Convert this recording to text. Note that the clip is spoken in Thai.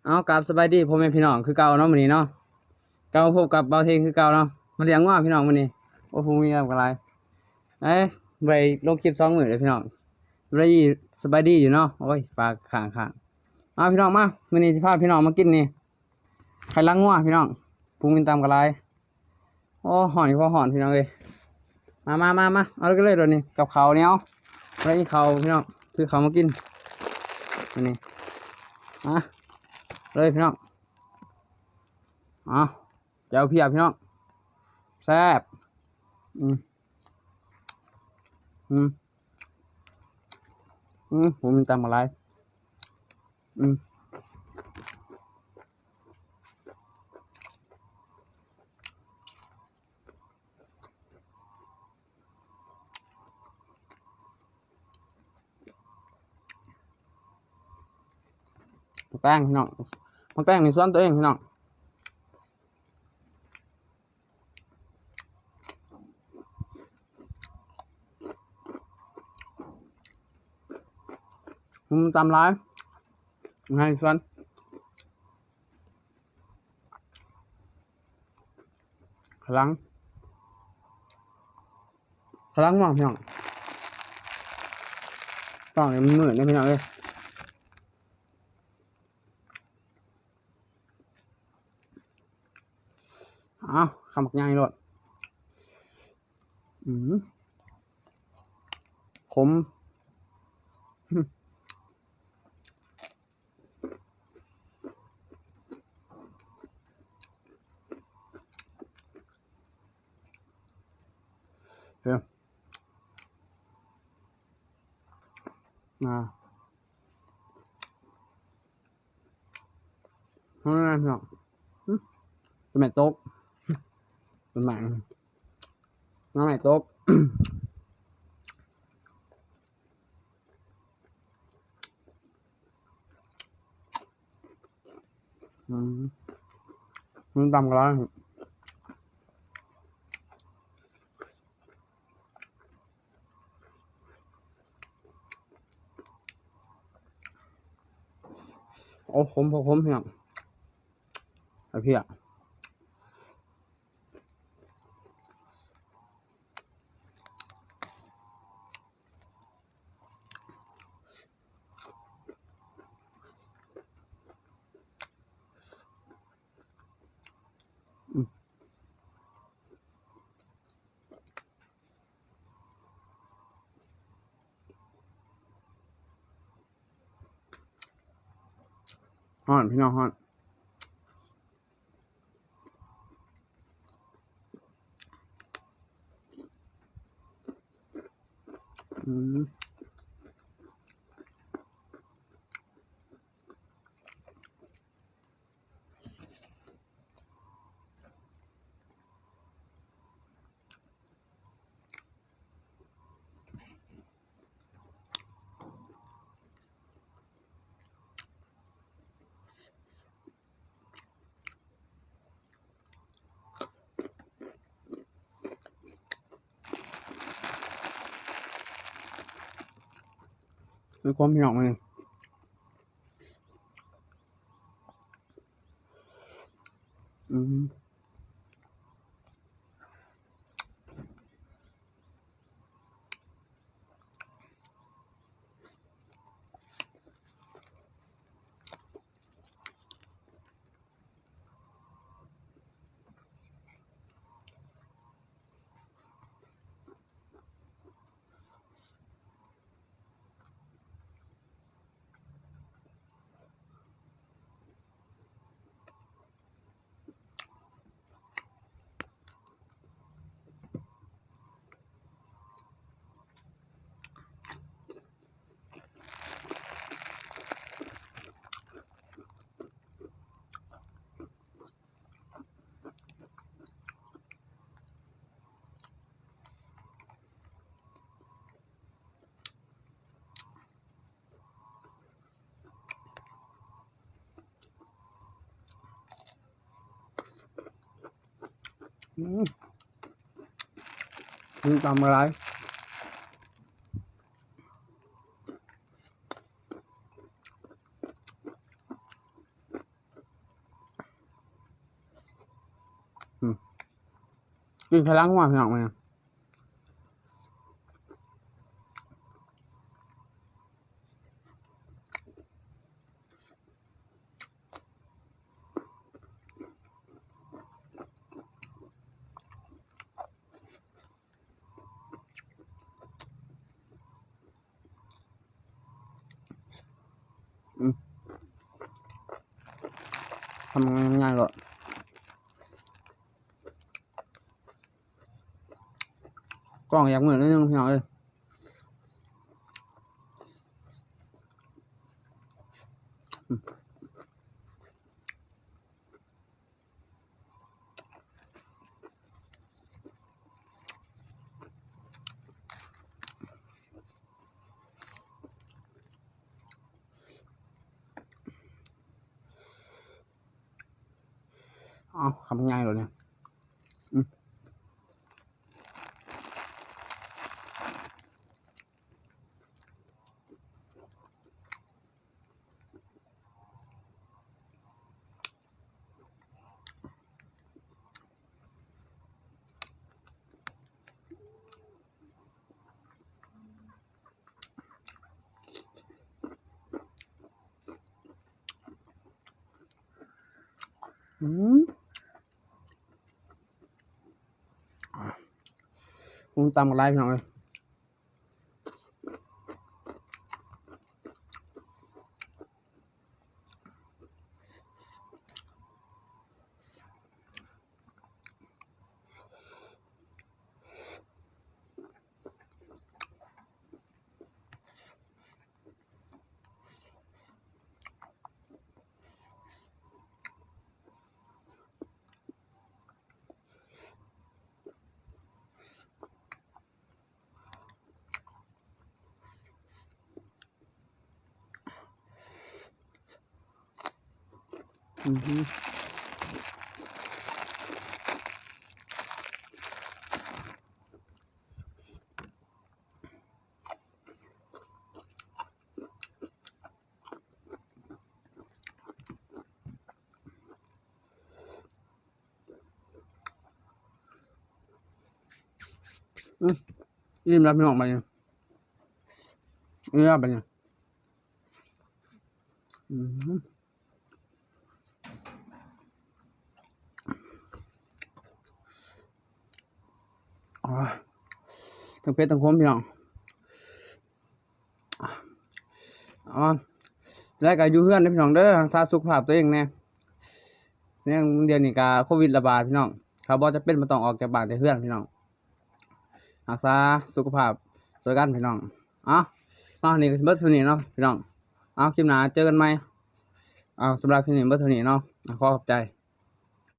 เอากราบสบายดีพ่อแม่พี่น้องคือเก่าเนาะมื้อนี้เนาะเก่าพบกับเบาเทงคือเก่าเนาะมาเลี้ยงงัวพี่น้องมื้อนี้โอ้โหมีอะไรเอ้ยไปลงคลิป2 มื้อเลยพี่น้องไรสบายดีอยู่เนาะโอ้ยปลาข้างมาพี่น้องมามื้อนี้สิพาพี่น้องมากินนี่ไข่ลังงัวพี่น้องปรุงกินตามกะไรโอ้ห่อนนี่พอห่อนพี่น้องเอ้ยมาเอาเลยกันเลยเดี๋ยวนี้กับข้าวเหนียวไรข้าวพี่น้องซื้อข้าวมากินมื้อนี้มาเลยพี่น้องเจ้าเพียพี่น้องแซ่บอืมอืมผมมีตำอะไรอืมแป้งพี่น้องมันแป้งในส่วนตัวเองพี่น้องผมตำร้ายให้ส่วนขลังมากพี่น้องต้องเลยมันเหมือนนะพี่น้องเลยคำบักง่ายเลยขมเดี๋ยวพี่น้องเป็นแม่โต๊กเป็นหมางน้ำแม่โต๊กมันตำกันแล้วโอ้ขมพี่น้องไอ้พี่ฮ้อนพี่น้องฮ้อนคือความพี่น้องเลยมันตำอะไร กินพลังหัวพี่น้องมาทำง่ายๆเลยกล่องอยากเหมือนนิดนึงพี่น้องเอ้ยเอาทำง่ายเลยเนี่ยผมตามกันไล่พี่น้องเลยยิ้มรับพี่น้องไปเนี่ยนี่รับไปเนี่ยทั้งเพชรทั้งคมพี่น้องแล้วก็อยู่เพื่อนพี่น้องเด้อรักษาสุขภาพตัวเองแน่เนี่ยเดี๋ยวนี้ก็โควิดระบาดพี่น้องเขาบอกจะเป็นมาต้องออกจากบ้านแต่เพื่อนพี่น้องรักษาสุขภาพสวยกันพี่น้องนี่ก็เบิร์ดเท่านี้เนาะพี่น้องคลิปหน้าเจอกันไหมสำหรับคลิปนี้เบิร์ดเท่านี้เนาะขอขอบใจ